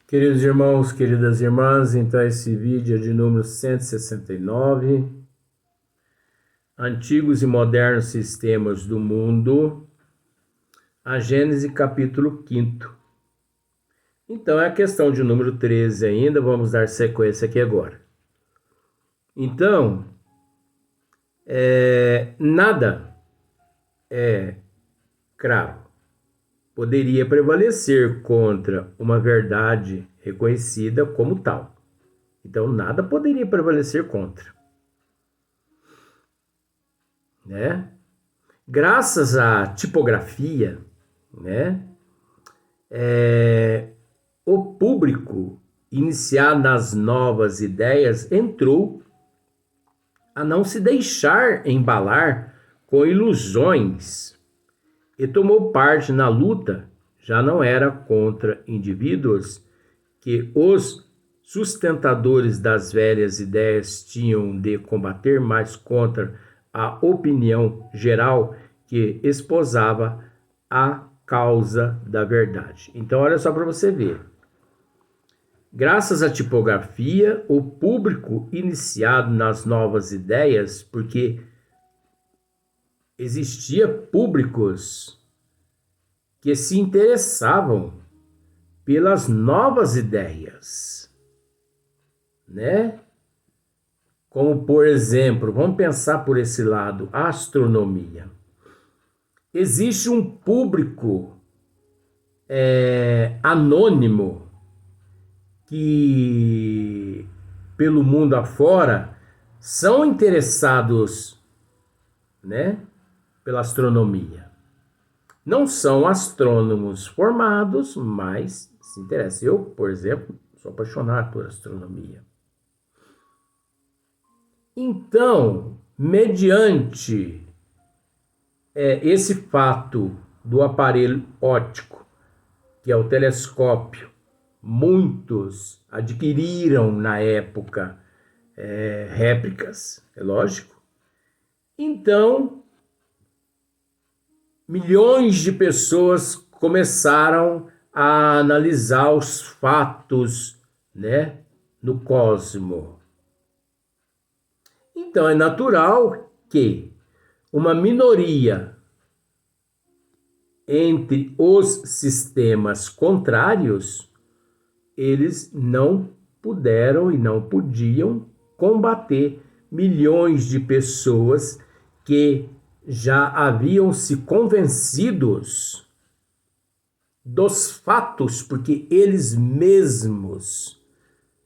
Queridos irmãos, queridas irmãs, então esse vídeo é de número 169, Antigos e Modernos Sistemas do Mundo, a Gênese capítulo 5º. Então é a questão de número 13 ainda, vamos dar sequência aqui agora. Então, nada claro, poderia prevalecer contra uma verdade reconhecida como tal. Então, nada poderia prevalecer contra, né? Graças à tipografia, né? O público iniciado nas novas ideias entrou a não se deixar embalar com ilusões e tomou parte na luta. Já não era contra indivíduos que os sustentadores das velhas ideias tinham de combater, mas contra a opinião geral que esposava a causa da verdade. Então, olha só para você ver. Graças à tipografia, o público iniciado nas novas ideias, porque existia públicos que se interessavam pelas novas ideias, né? Como, por exemplo, vamos pensar por esse lado, a astronomia. Existe um público anônimo que, pelo mundo afora, são interessados, né, pela astronomia. Não são astrônomos formados, mas se interessam. Eu, por exemplo, sou apaixonado por astronomia. Então, mediante esse fato do aparelho óptico, que é o telescópio, muitos adquiriram na época réplicas, é lógico. Então, milhões de pessoas começaram a analisar os fatos, né, no cosmos. Então, é natural que uma minoria entre os sistemas contrários, eles não puderam e não podiam combater milhões de pessoas que já haviam se convencidos dos fatos, porque eles mesmos,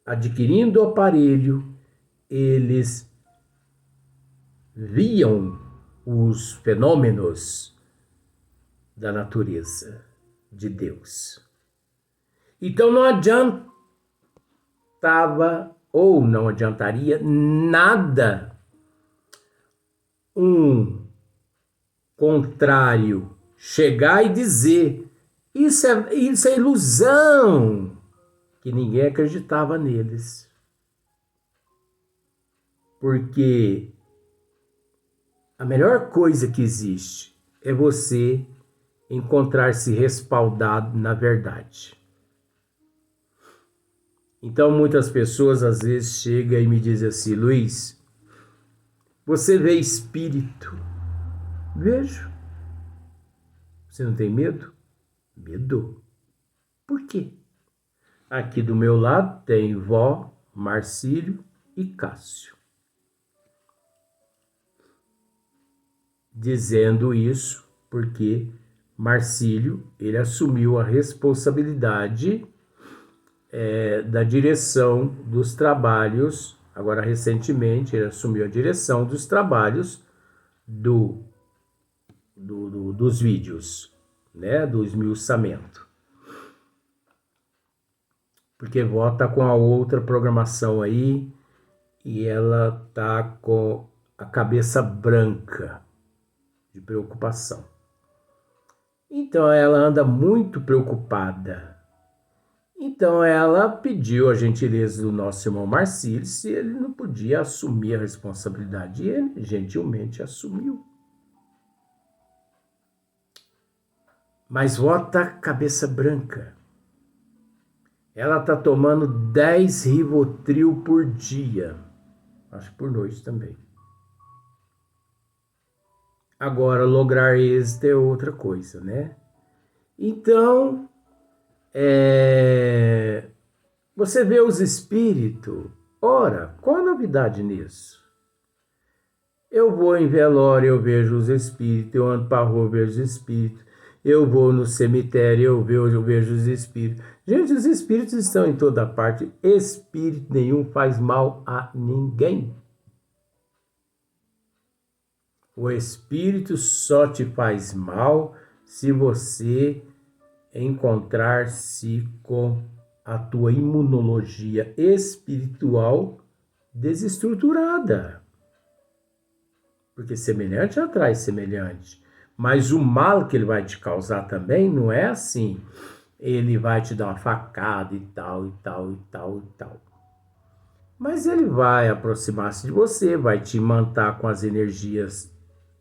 adquirindo o aparelho, eles viam os fenômenos da natureza de Deus. Então não adiantava ou não adiantaria nada um contrário chegar e dizer isso é ilusão, que ninguém acreditava neles. Porque a melhor coisa que existe é você encontrar-se respaldado na verdade. Então muitas pessoas às vezes chegam e me dizem assim: Luiz, você vê espírito? Vejo. Você não tem medo? Medo? Por quê? Aqui do meu lado tem vó, Marcílio e Cássio. Dizendo isso porque Marcílio, ele assumiu a responsabilidade da direção dos trabalhos. Agora, recentemente, ele assumiu a direção dos trabalhos dos vídeos, né, do esmiuçamento. Porque vó tá com a outra programação aí e ela tá com a cabeça branca de preocupação. Então ela anda muito preocupada. Então ela pediu a gentileza do nosso irmão Marcílio se ele não podia assumir a responsabilidade. E ele gentilmente assumiu. Mas vó tá cabeça branca. ela está tomando 10 Rivotril por dia. Acho que por noite também. Agora, lograr êxito é outra coisa, né? Então, você vê os espíritos. Ora, qual a novidade nisso? Eu vou em velório, eu vejo os espíritos. Eu ando para rua, eu vejo os espíritos. Eu vou no cemitério, eu vejo os espíritos. Gente, os espíritos estão em toda parte. Espírito nenhum faz mal a ninguém. O espírito só te faz mal se você encontrar-se com a tua imunologia espiritual desestruturada. Porque semelhante atrai semelhante. Mas o mal que ele vai te causar também não é assim. Ele vai te dar uma facada e tal, e tal, e tal, e tal. Mas ele vai aproximar-se de você, vai te imantar com as energias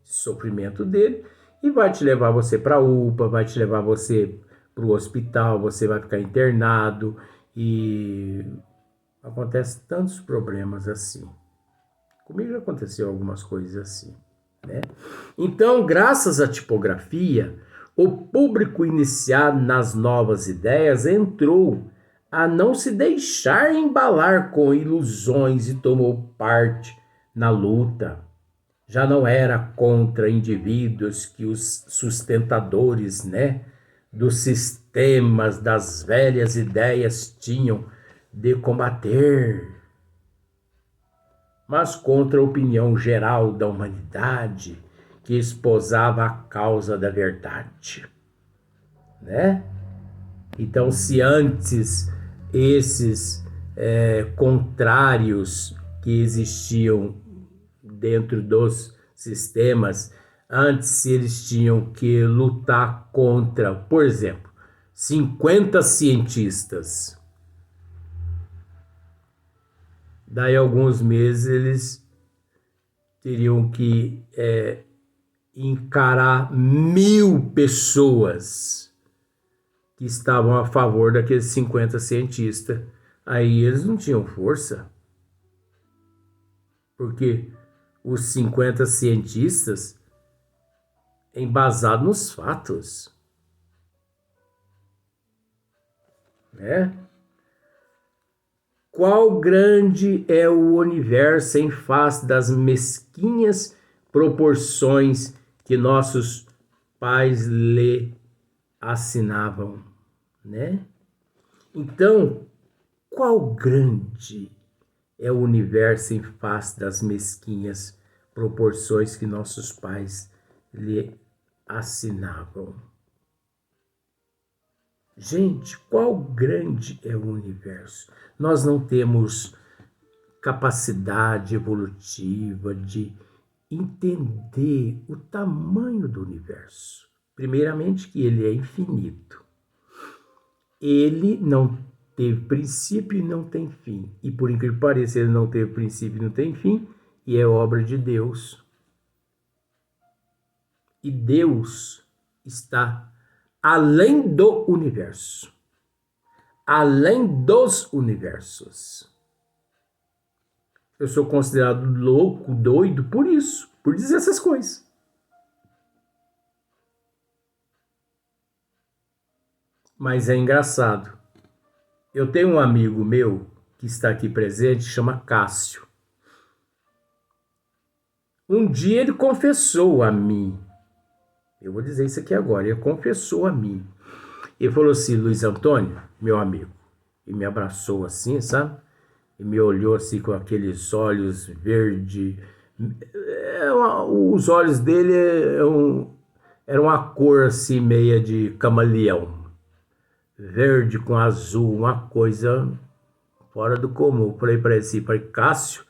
de sofrimento dele e vai te levar você para a UPA, vai te levar você para o hospital, você vai ficar internado e acontece tantos problemas assim. Comigo já aconteceu algumas coisas assim, né? Então, graças à tipografia, o público iniciado nas novas ideias entrou a não se deixar embalar com ilusões e tomou parte na luta. Já não era contra indivíduos que os sustentadores, né, dos sistemas das velhas ideias tinham de combater, mas contra a opinião geral da humanidade que esposava a causa da verdade, né? Então, se antes esses contrários que existiam dentro dos sistemas, antes eles tinham que lutar contra, por exemplo, 50 cientistas. Daí alguns meses eles teriam que encarar 1000 pessoas que estavam a favor daqueles 50 cientistas. Aí eles não tinham força, porque os 50 cientistas embasados nos fatos, né? Qual grande é o universo em face das mesquinhas proporções que nossos pais lhe assinavam, né? Então, qual grande é o universo em face das mesquinhas proporções que nossos pais lhe assinavam? Gente, qual grande é o universo? Nós não temos capacidade evolutiva de entender o tamanho do universo. Primeiramente, que ele é infinito. Ele não teve princípio e não tem fim. E por incrível que pareça, ele não teve princípio e não tem fim, e é obra de Deus. E Deus está além do universo. Além dos universos. Eu sou considerado louco, doido por isso, por dizer essas coisas. Mas é engraçado. Eu tenho um amigo meu que está aqui presente, chama Cássio. Um dia ele confessou a mim. Eu vou dizer isso aqui agora. Ele confessou a mim. Ele falou assim: Luiz Antônio, meu amigo, e me abraçou assim, sabe? E me olhou assim com aqueles olhos verdes. Os olhos dele eram uma cor assim meia de camaleão. Verde com azul, uma coisa fora do comum. Falei para ele assim, Cássio,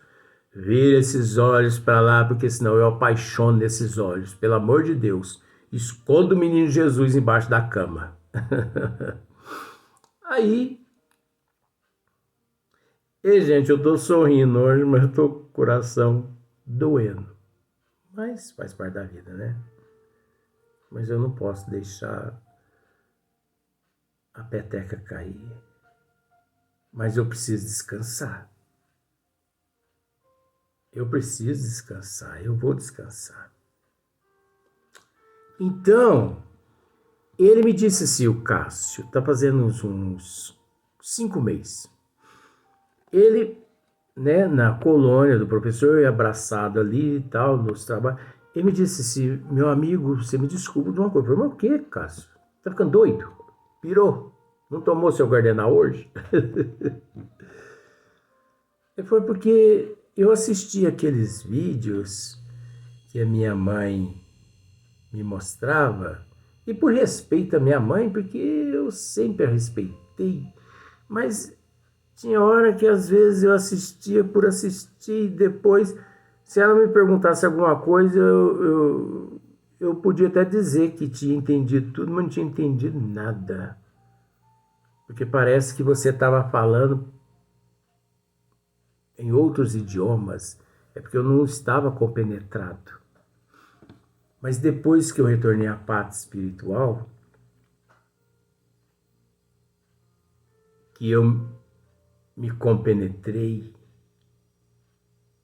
vira esses olhos para lá, porque senão eu apaixono nesses olhos. Pelo amor de Deus, esconda o menino Jesus embaixo da cama. Aí, gente, eu tô sorrindo hoje, mas eu tô com o coração doendo. Mas faz parte da vida, né? Mas eu não posso deixar a peteca cair. mas eu preciso descansar. Eu preciso descansar, eu vou descansar. Então, ele me disse assim, o Cássio, está fazendo uns 5 meses. Ele, né, na colônia do professor, abraçado ali e tal, nos trabalhos, ele me disse assim, meu amigo, você me desculpa de uma coisa. Eu falei, mas o que, Cássio? Tá ficando doido? Pirou? Não tomou seu Gardenal hoje? Foi porque eu assisti aqueles vídeos que a minha mãe me mostrava, e por respeito à minha mãe, porque eu sempre a respeitei, mas tinha hora que às vezes eu assistia por assistir, e depois, se ela me perguntasse alguma coisa, eu podia até dizer que tinha entendido tudo, mas não tinha entendido nada. Porque parece que você estava falando em outros idiomas, é porque eu não estava compenetrado. Mas depois que eu retornei à pátria espiritual, que eu me compenetrei,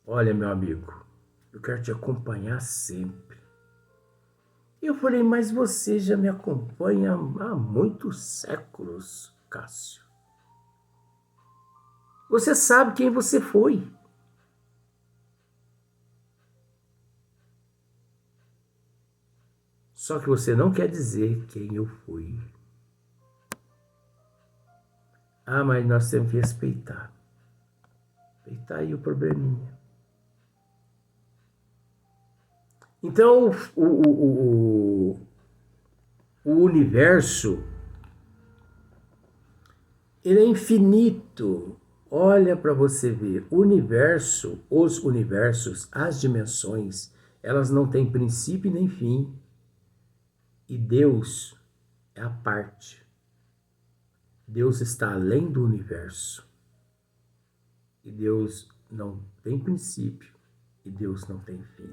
olha, meu amigo, eu quero te acompanhar sempre. E eu falei, mas você já me acompanha há muitos séculos, Cássio. Você sabe quem você foi. Só que você não quer dizer quem eu fui. Ah, mas nós temos que respeitar. Respeitar aí o probleminha. Então, o universo, ele é infinito. Olha para você ver, o universo, os universos, as dimensões, elas não têm princípio nem fim. E Deus é a parte. Deus está além do universo. E Deus não tem princípio. E Deus não tem fim.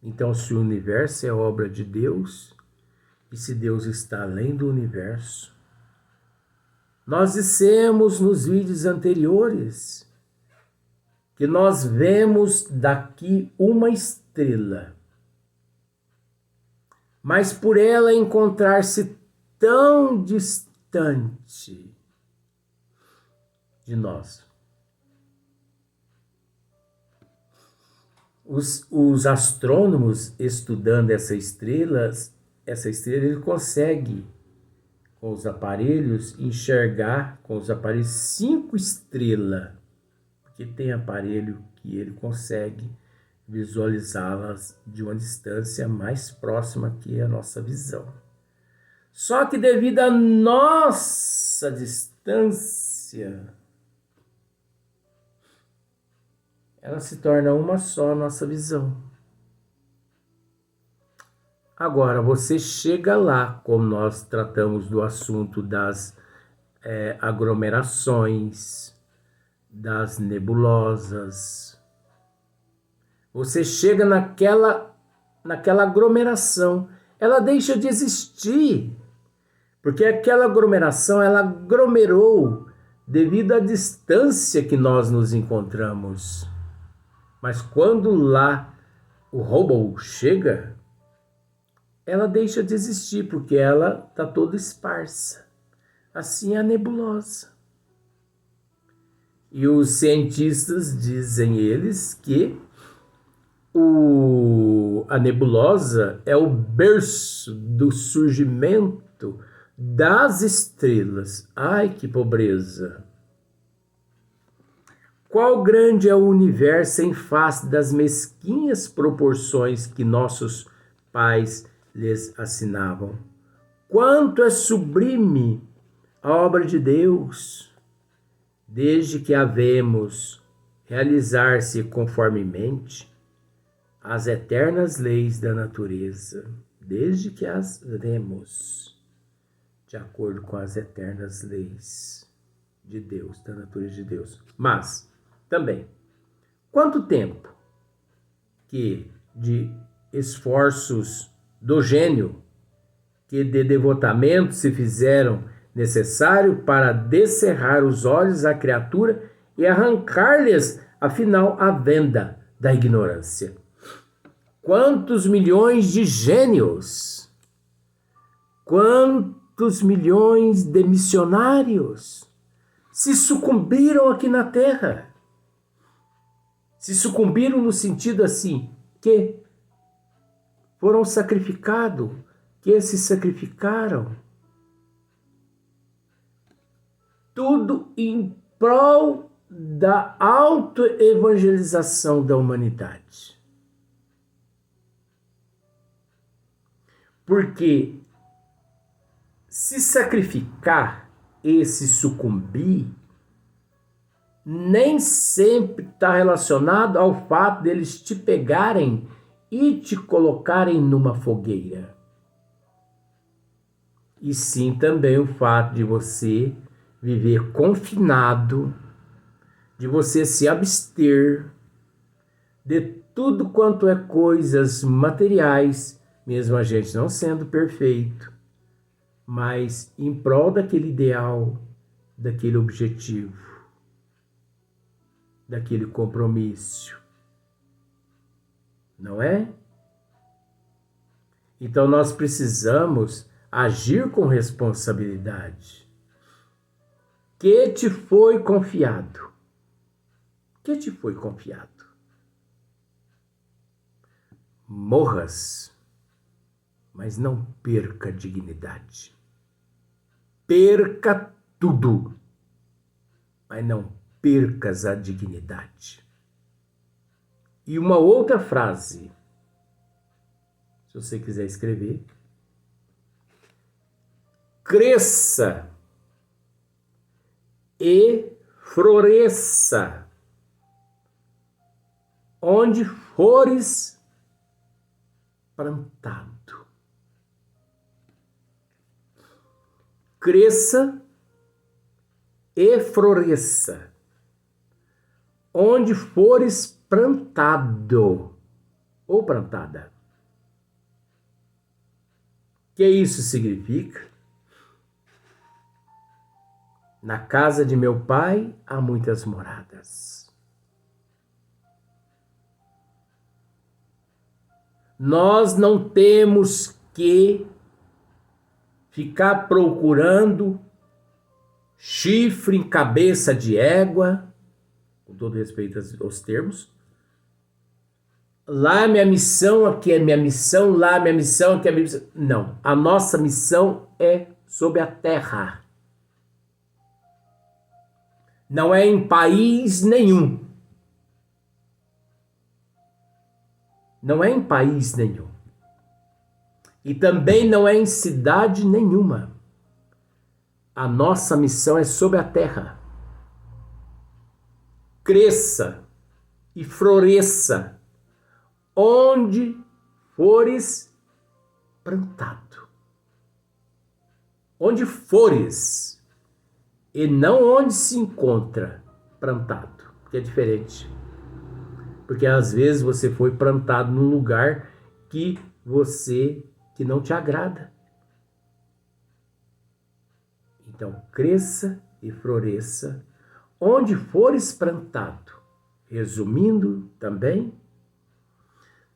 Então, se o universo é obra de Deus, e se Deus está além do universo, nós dissemos nos vídeos anteriores que nós vemos daqui uma estrela, mas por ela encontrar-se tão distante de nós, os astrônomos estudando essa estrela, ele consegue com os aparelhos enxergar com os aparelhos 5 estrelas, porque tem aparelho que ele consegue visualizá-las de uma distância mais próxima que a nossa visão. Só que devido à nossa distância, ela se torna uma só a nossa visão. Agora, você chega lá, como nós tratamos do assunto das aglomerações, das nebulosas. Você chega naquela aglomeração, ela deixa de existir, porque aquela aglomeração, ela aglomerou devido à distância que nós nos encontramos. Mas quando lá o Hubble chega, ela deixa de existir, porque ela está toda esparsa. Assim é a nebulosa. E os cientistas dizem eles que a nebulosa é o berço do surgimento das estrelas. Ai, que pobreza! Qual grande é o universo em face das mesquinhas proporções que nossos pais lhes assinavam? Quanto é sublime a obra de Deus, desde que a vemos realizar-se conformemente às eternas leis da natureza, desde que as vemos de acordo com as eternas leis de Deus, da natureza de Deus. Mas, também, quanto tempo que de esforços do gênio que de devotamento se fizeram necessário para descerrar os olhos à criatura e arrancar-lhes, afinal, a venda da ignorância. Quantos milhões de gênios, quantos milhões de missionários se sucumbiram aqui na Terra. Se sucumbiram no sentido assim, que foram sacrificados, que se sacrificaram. Tudo em prol da autoevangelização da humanidade. Porque se sacrificar e se sucumbir nem sempre está relacionado ao fato deles te pegarem e te colocarem numa fogueira. E sim também o fato de você viver confinado, de você se abster de tudo quanto é coisas materiais, mesmo a gente não sendo perfeito, mas em prol daquele ideal, daquele objetivo, daquele compromisso. Não é? Então nós precisamos agir com responsabilidade. Que te foi confiado? Que te foi confiado? Morras, mas não perca a dignidade. Perca tudo, mas não percas a dignidade. E uma outra frase, se você quiser escrever: cresça e floresça onde fores plantado. Cresça e floresça onde fores plantado ou plantada. Que isso significa? Na casa de meu pai há muitas moradas. Nós não temos que ficar procurando chifre em cabeça de égua, com todo respeito aos termos. Lá é minha missão, aqui é minha missão, lá é minha missão, aqui é minha missão. Não, a nossa missão é sobre a terra. Não é em país nenhum. Não é em país nenhum. E também não é em cidade nenhuma. A nossa missão é sobre a terra. Cresça e floresça onde fores plantado. Onde fores. E não onde se encontra plantado, que é diferente. Porque às vezes você foi plantado num lugar que não te agrada. Então, cresça e floresça onde fores plantado. Resumindo também,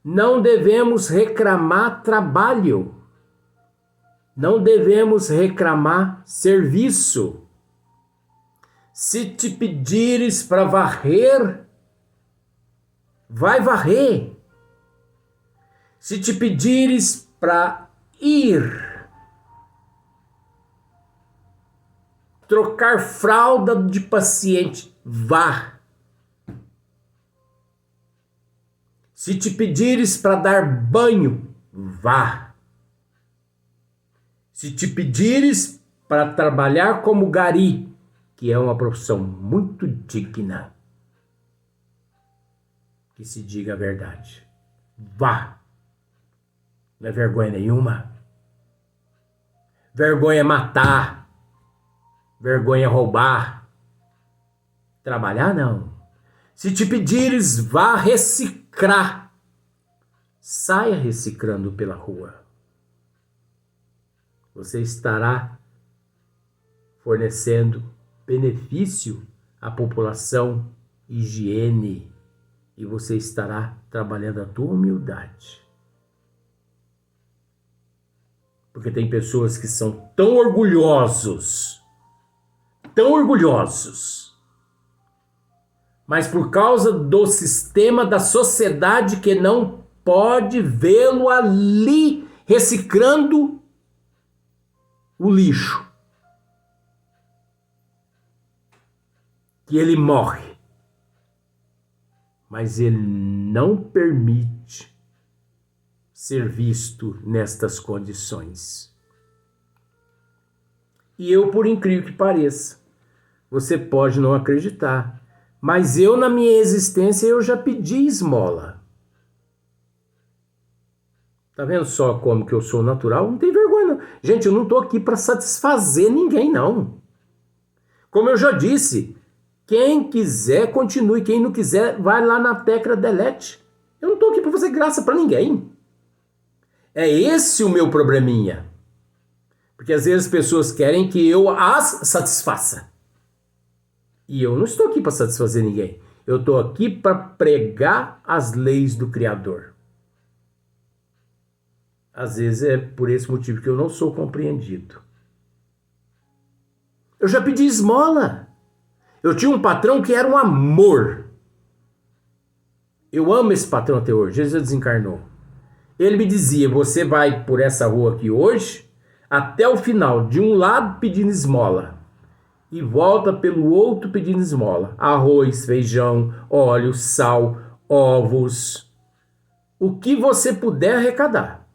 não devemos reclamar trabalho, não devemos reclamar serviço. Se te pedires para varrer, vai varrer. Se te pedires para ir trocar fralda de paciente, vá. Se te pedires para dar banho, vá. Se te pedires para trabalhar como gari, que é uma profissão muito digna, que se diga a verdade, vá. Não é vergonha nenhuma. Vergonha é matar. Vergonha é roubar. Trabalhar, não. Se te pedires, vá reciclar. Saia reciclando pela rua. você estará fornecendo benefício à população, higiene, e você estará trabalhando a tua humildade. Porque tem pessoas que são tão orgulhosos, mas por causa do sistema da sociedade que não pode vê-lo ali reciclando o lixo, que ele morre. Mas ele não permite ser visto nestas condições. E eu, por incrível que pareça, você pode não acreditar, mas eu, na minha existência, eu já pedi esmola. Tá vendo só como que eu sou natural? Não tem vergonha, não. Gente, eu não tô aqui para satisfazer ninguém, não. Como eu já disse, quem quiser, continue. Quem não quiser, vai lá na tecla delete. Eu não tô aqui para fazer graça para ninguém. É esse o meu probleminha. Porque às vezes as pessoas querem que eu as satisfaça. E eu não estou aqui para satisfazer ninguém. Eu estou aqui para pregar as leis do Criador. Às vezes é por esse motivo que eu não sou compreendido. Eu já pedi esmola. Eu tinha um patrão que era um amor. Eu amo esse patrão até hoje. Jesus desencarnou. Ele me dizia, você vai por essa rua aqui hoje, até o final, de um lado pedindo esmola, e volta pelo outro pedindo esmola. Arroz, feijão, óleo, sal, ovos. O que você puder arrecadar.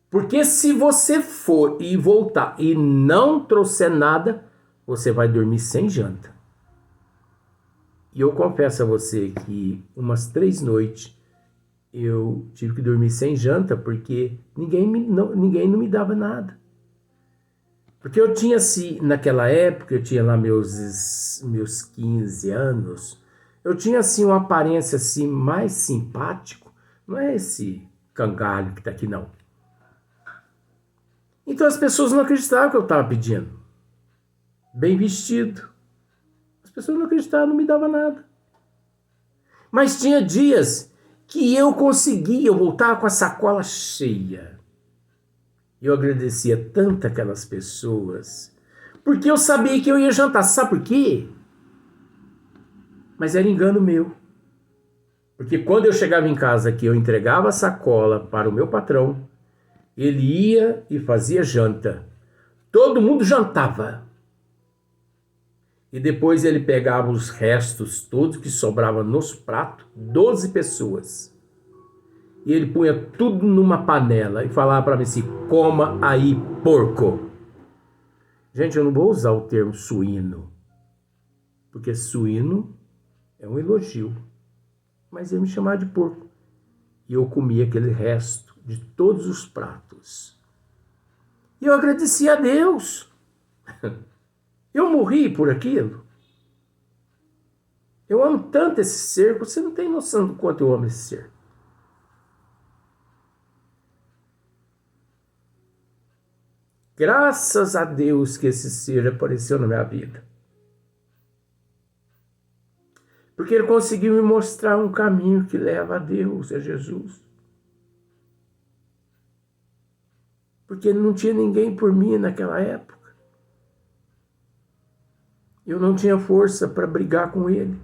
Porque se você for e voltar e não trouxer nada, você vai dormir sem janta. E eu confesso a você que umas 3 noites eu tive que dormir sem janta porque ninguém não me dava nada. Porque eu tinha assim, naquela época, eu tinha lá meus 15 anos, eu tinha assim uma aparência assim mais simpático, não é esse cangalho que tá aqui não. Então as pessoas não acreditavam que eu estava pedindo. Bem vestido. As pessoas não acreditavam, não me davam nada. Mas tinha dias que eu conseguia, eu voltava com a sacola cheia. Eu agradecia tanto aquelas pessoas, porque eu sabia que eu ia jantar. Sabe por quê? Mas era engano meu. Porque quando eu chegava em casa que eu entregava a sacola para o meu patrão, ele ia e fazia janta. Todo mundo jantava. E depois ele pegava os restos todos que sobravam nos pratos, 12 pessoas. E ele punha tudo numa panela e falava para mim assim, coma aí, porco. Gente, eu não vou usar o termo suíno, porque suíno é um elogio. Mas ele me chamava de porco. E eu comia aquele resto de todos os pratos. E eu agradecia a Deus. Eu morri por aquilo. Eu amo tanto esse ser, você não tem noção do quanto eu amo esse ser. Graças a Deus que esse ser apareceu na minha vida. Porque ele conseguiu me mostrar um caminho que leva a Deus, a Jesus. Porque não tinha ninguém por mim naquela época. Eu não tinha força para brigar com ele.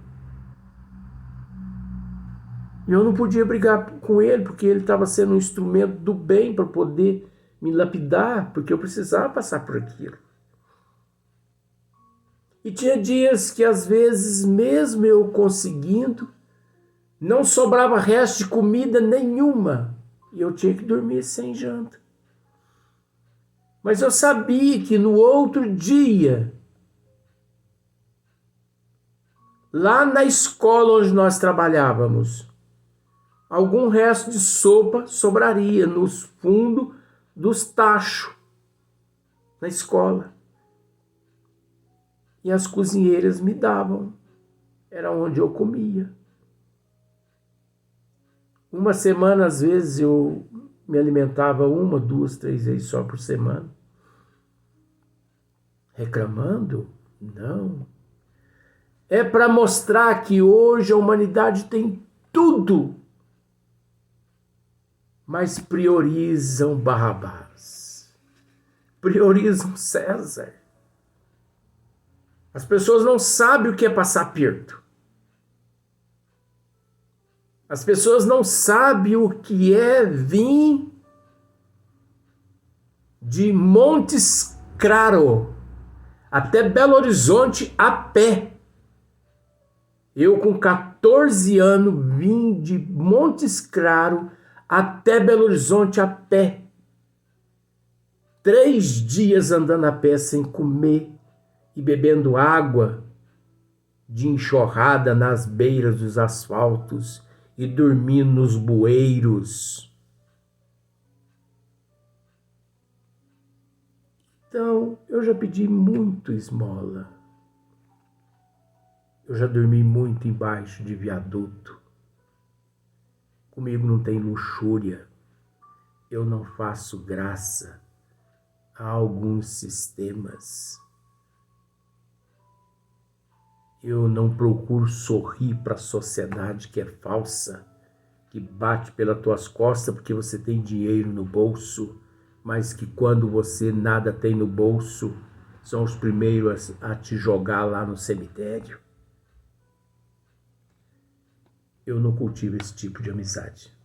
E eu não podia brigar com ele, porque ele estava sendo um instrumento do bem para poder me lapidar, porque eu precisava passar por aquilo. E tinha dias que, às vezes, mesmo eu conseguindo, não sobrava resto de comida nenhuma. E eu tinha que dormir sem janta. Mas eu sabia que no outro dia, lá na escola onde nós trabalhávamos, algum resto de sopa sobraria nos fundos dos tachos na escola. E as cozinheiras me davam. Era onde eu comia. Uma semana, às vezes, eu me alimentava 1, 2, 3 vezes só por semana. Reclamando? Não. É para mostrar que hoje a humanidade tem tudo, mas priorizam Barrabás, priorizam César. As pessoas não sabem o que é passar aperto. As pessoas não sabem o que é vir de Montes Claros até Belo Horizonte a pé. Eu, com 14 anos, vim de Montes Claros até Belo Horizonte a pé. 3 dias andando a pé sem comer e bebendo água de enxurrada nas beiras dos asfaltos e dormindo nos bueiros. Então, eu já pedi muito esmola. Eu já dormi muito embaixo de viaduto. Comigo não tem luxúria. Eu não faço graça a alguns sistemas. Eu não procuro sorrir para a sociedade que é falsa, que bate pelas tuas costas porque você tem dinheiro no bolso, mas que quando você nada tem no bolso, são os primeiros a te jogar lá no cemitério. Eu não cultivo esse tipo de amizade.